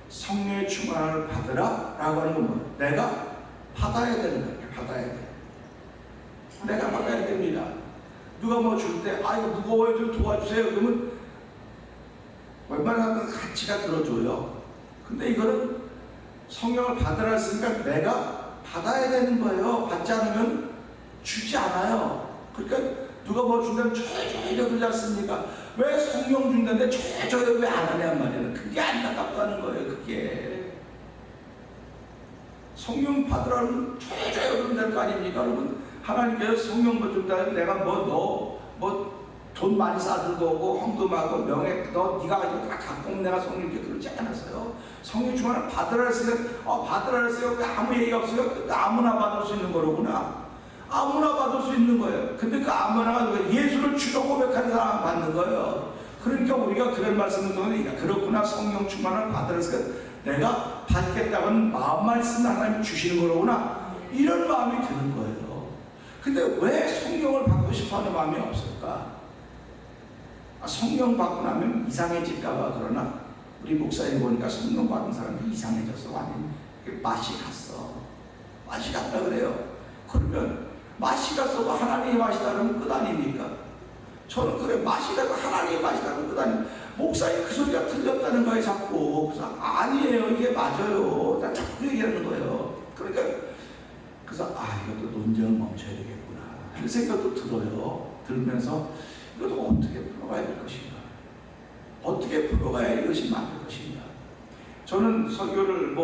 성령의 충만함을 받으라 라고 하는 건 뭐예요? 내가 받아야 되는 거예요. 받아야 돼요. 내가 받아야 됩니다. 누가 뭐 줄 때 이거 무거워요 좀 도와주세요 그러면 웬만하면 같이가 들어줘요. 근데 이거는 성령을 받으라 했으니까 내가 받아야 되는 거예요. 받지 않으면 주지 않아요. 그러니까 누가 뭐 준다면 저요 그러지 않습니까? 왜 성령 준다는데 저요 왜 안 하냐 말이에요. 그게 안타깝다는 거예요. 그게 성령 받으라면 저요 그러면 될 거 아닙니까? 여러분 하나님께서 성령 뭐 준다면 내가 돈 많이 싸들고 오고 헌금하고 명예 네가 가지고 다 갖고 오면 내가 성령께 그러지 않았어요. 성령 충만을 받으라 했으니까 받으라 했어요. 아무 얘기 없어요. 아무나 받을 수 있는 거로구나. 아무나 받을 수 있는 거예요. 근데 그 아무나가 예수를 주로 고백하는 사람 받는 거예요. 그러니까 우리가 그런 말씀을 듣는 그렇구나 성령 충만을 받으라 했으니까 내가 받겠다고는 마음 말씀 하나님 주시는 거로구나. 이런 마음이 드는 거예요. 근데 왜 성령을 받고 싶어하는 마음이 없을까? 성령 받고 나면 이상해질까봐. 그러나 우리 목사님 보니까 성령 받은 사람이 이상해졌어. 완전히 맛이 갔어. 맛이 갔다 그래요. 그러면 맛이 갔어도 하나님의 맛이다 그러면 끝 아닙니까? 저는 그래 맛이 가서 하나님의 맛이다 그러면 끝 아닙니까? 목사님 그 소리가 틀렸다는 거예요 자꾸. 그래서 아니에요 이게 맞아요. 난 자꾸 그 얘기하는 거예요. 그러니까 그래서 이것도 논쟁을 멈춰야 되겠구나 하는 생각도 들어요. 들면서 이것도 어떻게 풀어가야 될 것인가? 어떻게 풀어가야 이것이 맞을 것인가? 저는 설교를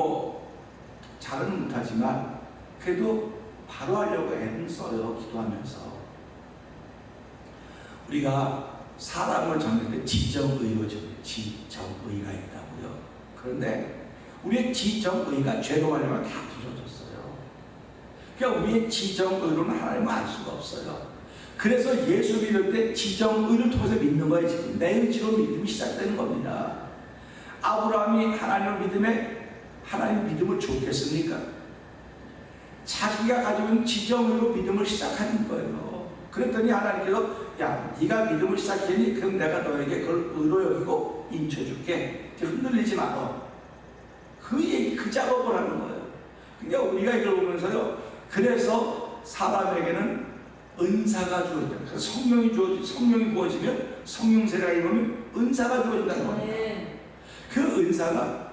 잘은 못하지만 그래도 바로 하려고 애를 써요. 기도하면서 우리가 사람을 정할 때 지정의로 정해요. 지정의가 있다고요. 그런데 우리의 지정의가 죄로 말미암아 다 부서졌어요. 그러니까 우리의 지정의로는 하나님을 알 수가 없어요. 그래서 예수 믿을 때 지정의를 통해서 믿는 거예요. 지금 내 의지로 믿음이 시작되는 겁니다. 아브라함이 하나님 믿음을 좋겠습니까? 자기가 가지고 있는 지정의로 믿음을 시작하는 거예요. 그랬더니 하나님께서 네가 믿음을 시작했니? 그럼 내가 너에게 그걸 의로 여기고 인쳐줄게. 흔들리지 마라. 그 작업을 하는 거예요. 그러니까 우리가 이걸 보면서요. 그래서 사람에게는 은사가 주어진다. 그래서 성령이 부어지면 성령 세례가 이루면 은사가 주어진다는 겁니다. 그 은사가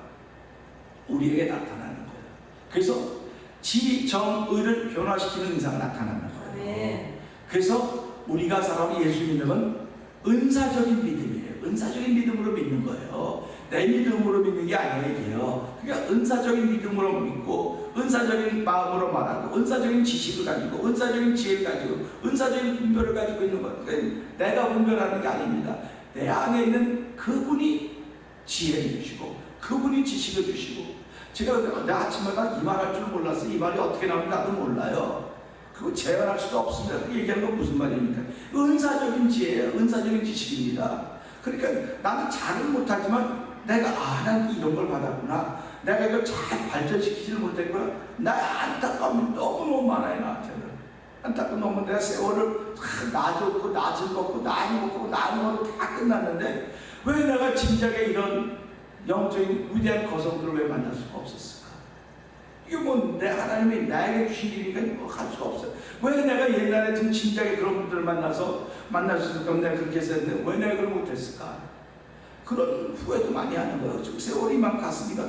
우리에게 나타나는 거예요. 그래서 지정의를 변화시키는 은사가 나타나는 거예요. 그래서 우리가 사람이 예수 믿는 건 은사적인 믿음이에요. 은사적인 믿음으로 믿는 거예요. 내 믿음으로 믿는 게 아니에요. 그러니까 은사적인 믿음으로 믿고 은사적인 마음으로 말하고 은사적인 지식을 가지고 은사적인 지혜를 가지고 은사적인 분별을 가지고 있는 거예요. 그러니까 내가 분별하는 게 아닙니다. 내 안에 있는 그분이 지혜를 주시고 그분이 지식을 주시고 제가 아침마다 이 말 할 줄 몰랐어요. 이 말이 어떻게 나오는지 나도 몰라요. 그거 재현할 수도 없습니다. 얘기하는 건 무슨 말입니까? 은사적인 지혜예요. 은사적인 지식입니다. 그러니까 나는 잘은 못하지만 내가 난 이런 걸 받았구나. 내가 이걸 잘 발전시키지를 못했구나. 나의 안타까움이 너무너무 많아요. 나한테는. 안타까움 너무 내가 세월을 나 좋고 나 즐겁고 나 행복하고 나 행복하고 다 끝났는데 왜 내가 진작에 이런 영적인 위대한 거성들을 왜 만날 수가 없었을까? 이게 내 하나님이 나에게 주신 일이니까 할 수가 없어요. 왜 내가 옛날에 좀 진작에 그런 분들을 만날 수 있을까? 내가 그렇게 했었는데 왜 내가 그걸 못했을까? 그런 후회도 많이 하는 거예요. 지금 세월이만 갔으니까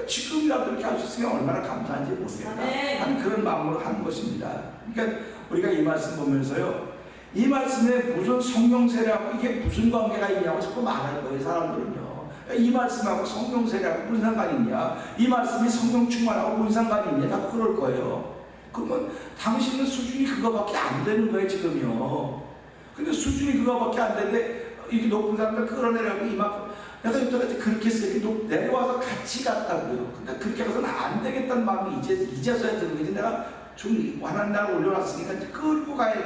지금이라도 이렇게 할 수 있으면 얼마나 감사한지 모르겠다 하는 그런 마음으로 하는 것입니다. 그러니까 우리가 이 말씀 보면서요. 이 말씀에 무슨 성령 세례하고 이게 무슨 관계가 있냐고 자꾸 말할 거예요. 사람들은요. 이 말씀하고 성령 세례하고 무슨 상관이 있냐? 이 말씀이 성령 충만하고 무슨 상관이 있냐? 자꾸 그럴 거예요. 그러면 당신은 수준이 그거밖에 안 되는 거예요. 지금요. 근데 수준이 그거밖에 안 되는데 이렇게 높은 사람들 끌어내려고 이만큼 내가 이때까지 그렇게 했어요. 내려와서 같이 갔다고요. 근데 그렇게 가서는 안 되겠다는 마음이 이제서야 드는 거지. 내가 좀 하나님 나를 올려놨으니까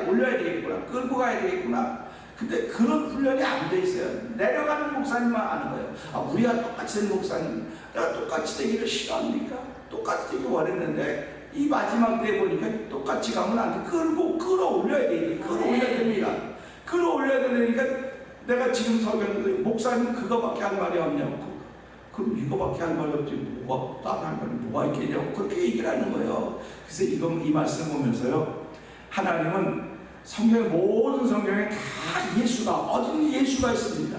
올려야 되겠구나. 근데 그런 훈련이 안 돼 있어요. 내려가는 목사님만 아는 거예요. 우리가 똑같이 된 목사님, 내가 똑같이 되기를 싫어합니까? 똑같이 되기 원했는데 이 마지막 때 보니까 똑같이 가면 안 돼. 끌어올려야 돼. 끌어올려야 됩니다. 끌어올려야 되니까 내가 지금 설교하는데 목사님 그거밖에 할 말이 없냐고. 그럼 이거밖에 할 말이 없지 뭐가 다른 할 말이 뭐가 있겠냐고 그렇게 얘기를 하는 거예요. 그래서 이 말씀 보면서요, 하나님은 성경의 모든 성경에 다 예수가 어딘지 예수가 있습니다.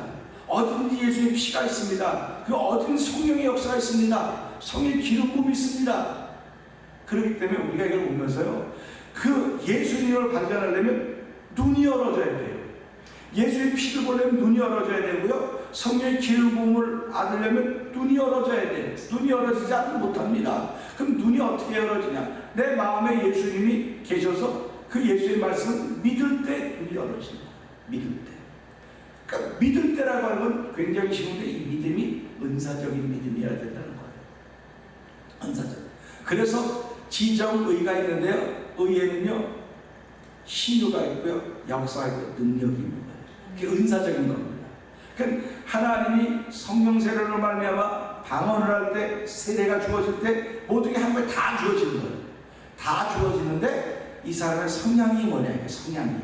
어딘지 예수의 피가 있습니다. 그 어딘지 성령의 역사가 있습니다. 성령의 기름 부음이 있습니다. 그렇기 때문에 우리가 이걸 보면서요, 그 예수님을 발견하려면 눈이 열어져야 돼요. 예수의 피를 보려면 눈이 열어져야 되고요, 성령의 기름 부음을 얻으려면 눈이 열어져야 돼요. 눈이 열어지지 않으면 못합니다. 그럼 눈이 어떻게 열어지냐? 내 마음에 예수님이 계셔서 그 예수의 말씀을 믿을 때 눈이 열어집니다. 믿을 때. 그러니까 믿을 때라고 하는 건 굉장히 쉬운데 이 믿음이 은사적인 믿음이어야 된다는 거예요. 은사적. 그래서 지정의가 있는데요, 의에는요 신유가 있고요, 역사가 있고 능력이 있는 거예요. 그게 은사적인 겁니다. 그러니까 하나님이 성령 세례로 말미암아 방언을 할 때, 세례가 주어질 때 모든 게 한 번에 다 주어지는 거예요. 다 주어지는데 이 사람의 성향이 뭐냐? 성향이.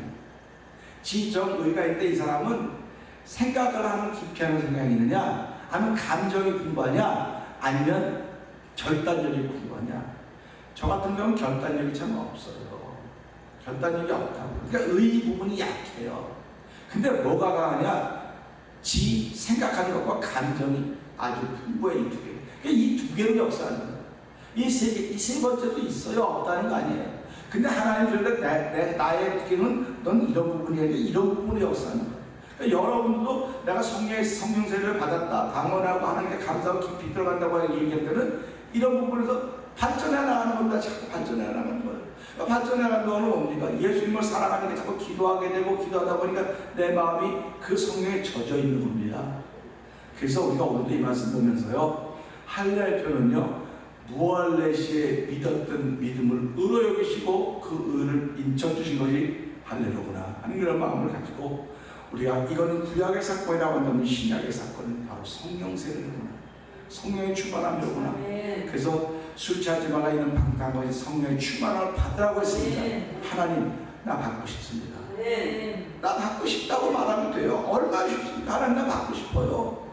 지정의가 있는데 이 사람은 생각을 하는 깊이 하는 성향이 있느냐, 아니면 감정이 풍부하냐, 아니면 결단력이 풍부하냐. 저 같은 경우는 결단력이 참 없어요. 결단력이 없다고. 그러니까 의 부분이 약해요. 근데 뭐가 강하냐? 지 생각하는 것과 감정이 아주 풍부해. 이 두 개. 그러니까 이 두 개로 역사하는 거예요. 이 세 번째도 있어요, 없다는 거 아니에요. 근데 하나님 주는데 나의 특징은 넌 이런 부분이 아니라 이런 부분으로 역사하는 거예요. 그러니까 여러분도 내가 성령 세례를 받았다, 방언하고 하나님께 감사하고 깊이 들어간다고 얘기할 때는 이런 부분에서 발전해 나가는 겁니다. 자꾸 발전해 나가는 거예요. 발전해 나가는 거는 뭡니까? 예수님을 사랑하는 게 자꾸 기도하게 되고, 기도하다 보니까 내 마음이 그 성령에 젖어 있는 겁니다. 그래서 우리가 오늘도 이 말씀 보면서요, 할렐표는요, 무할레시에 믿었던 믿음을 의로 여기시고 그 의를 인쳐주신 것이 할렐루구나 하는 그런 마음을 가지고, 우리가 이거는 구약의 사건이라고 한다면 신약의 사건은 바로 성령 세례구나, 성령의 충만함이로구나. 그래서 술 취하지 말라 이는 방탕한 것이 성령의 충만함을 받으라고 했습니다. 하나님, 나 받고 싶습니다. 나 받고 싶다고 말하면 돼요. 얼마나 쉽습니까? 하나님, 나 받고 싶어요.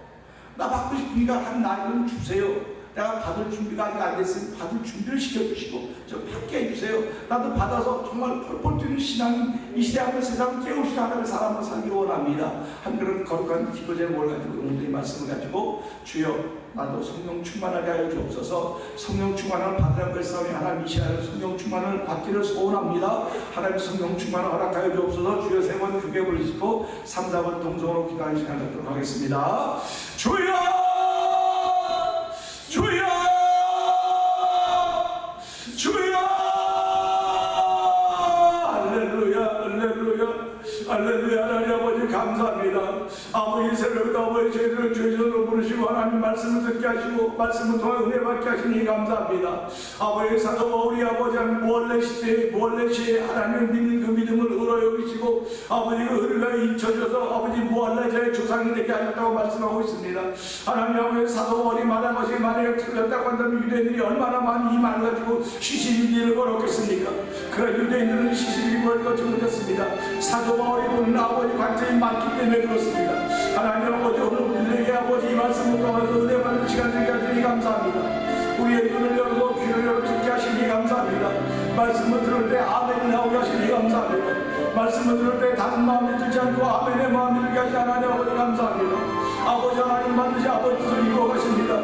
나 받고 싶으니까 한 나이는 주세요. 내가 받을 준비가 아직 안 됐으니 받을 준비를 시켜주시고 저 받게 해주세요. 나도 받아서 정말 펄펄 뛰는 신앙이 이 시대 앞에 세상을 깨우시는 하나님의 사람으로 살기 원합니다. 한 그런 거룩한 기도 제목을 가지고 오늘 이 말씀을 가지고, 주여 나도 성령 충만하게 하여 주옵소서. 성령 충만을 받으라고 했사오니 하나님 이 시간에 성령 충만을 받기를 소원합니다. 하나님 성령 충만을 허락하여 주옵소서. 주여 세 번 크게 부르시고 3, 4번 동성으로 기도하는 시간 갖도록 하겠습니다. 주여! 주여! 주여! 할렐루야, 할렐루야, 할렐루야. 하나님 아버지 감사합니다. 아버지 새벽도 아버지 저희들을 주의전으로 부르시고 하나님 말씀을 듣게 하시고 말씀을 통해 은혜 받게 하시니 감사합니다. 아버지 사도가 우리 아버지 무할레시에 하나님 믿는 그 믿음을 의로 여기시고 아버지 그 의를 잊혀져서 아버지 무할레자의 조상이 되게 하셨다고 말씀하고 있습니다. 하나님 아버지 사도가 우리 말한 것이 만약에 틀렸다고 한다면 유대인들이 얼마나 많이 이 말을 가지고 시시비비를 걸었겠습니까? 그러나 유대인들은 시시비비를 걸지 못했습니다. 사도가 우리 보는 아버지 관점이 많기 때문에 그렇습니다. 하나님 아버지 오늘 우리에게 아버지 이 말씀을 통해서 은혜 받는 시간 되게 하시니 감사합니다. 우리의 눈을 열고 귀를 열고 듣게 하시니 감사합니다. 말씀을 들을 때 아멘이 나오게 하시니 감사합니다. 말씀을 들을 때 다른 마음이 들지 않고 아멘의 마음이 들게 하시니 하나님 아버지 감사합니다. 아버지 하나님 반드시 아버지 뜻을 이루어 가십니다.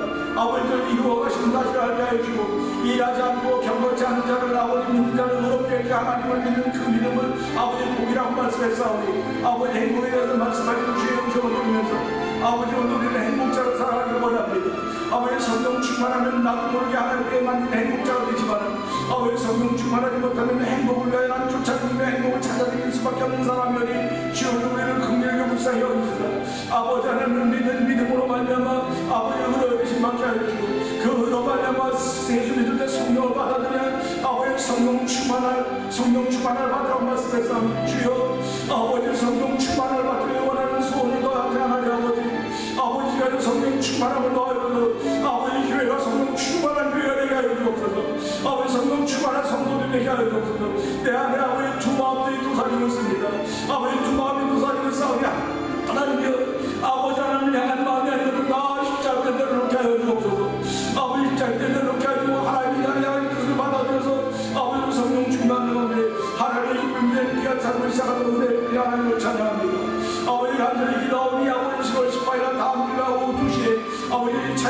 아버지 뜻을 이루어 가시는 사실을 알게 하여 주고, 일하지 않고 경건치 않은 자를 아버지 믿는 자를 의롭게 하시고 하나님을 믿는 그 믿음을 아버지 복이라고 말씀했사오니 아버지 행복에 대해서 말씀하시는 주의 음성을 들으면서 아버지 오늘 우리는 행복자로 살아가기를 원합니다. 아버지 성령 충만하면 나도 모르게 하나님께 만든 행복자가 되지만 아버지 성령 충만하지 못하면 행복을 위하여 나는 쫓아다니며 행복을 찾아다닐 수밖에 없는 사람이니 주여 우리를 긍휼하게 불쌍히 여기시라. 아버지 하나님을 믿는 믿음으로 말미암아 아버지 의로 여기심 받게 하여 주시고 그 의로 말미암아 예수 믿을 때 성령을 받아들여 아버지 성령 충만을 받으라고 말씀했사오니 주여 아버지 성령 충만을 받기 원하는 소원을 더하지 하나니 아버지가 성령 충만함을 더하여 아버지 교회가 성령 충만한 교회가 되게 하여 주옵소서. 아버지 성령 충만한 성도들 되게 하여 주옵소서. 내 안에 아버지 두 마음들이 도사지고 있습니다. 아버지 두 마음이 도사지고 있사오니 하나님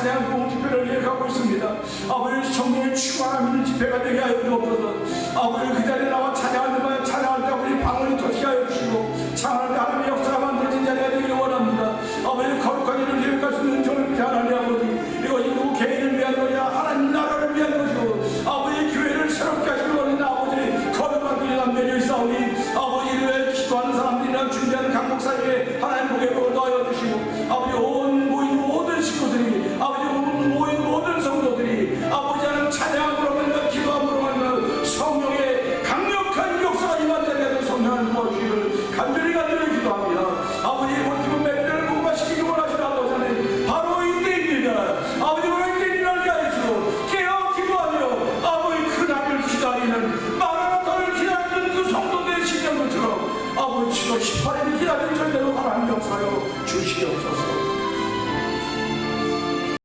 찬양 공집회를 계획하고 있습니다. 아버지 성령의 충만함 있는 집회가 되게 하여 주옵소서. 아버지 그 자리에 나와 찬양할 때마다 찬양할 때 아버지 방언이 터지게 하여 주시고 찬양할 때 하나님의 역사가 만들어진 자리가 되기를 원합니다. 아버지 거룩한 일을 계획할 수 있는 저를 하나님 아버지 이거 인구 개인을 위한 것이야 하나님 나라를 위한 것이고 아버지 교회를 새롭게 하시는 원인 아버지 거룩한 분이 남겨져 있사오니 아버지를 위해 기도하는 사람들이나 준비하는 각 목사에게 하나님 복의 복을 더하여 주시고 아버지 온 모인 모든 식구들이 아버지 온 모인 모든 성도들이 아버지 하나님 찬양으로 말며 기도함으로 말며 성령의 강력한 역사가 임한 자리가 되어 성령을 도와주시기를 간절히 기도합니다. 아버지 모티브 맵들을 무마시키기 원하시는 아버지 하나님 바로 이때입니다. 아버지 바로 이때를 알게 하시고 깨어 기도하며 아버지 그날을 기다리는 마라나타를 기다리는 그 성도들의 심령들처럼 아버지 7월 18일 기다리는 절대로 하나님 역사요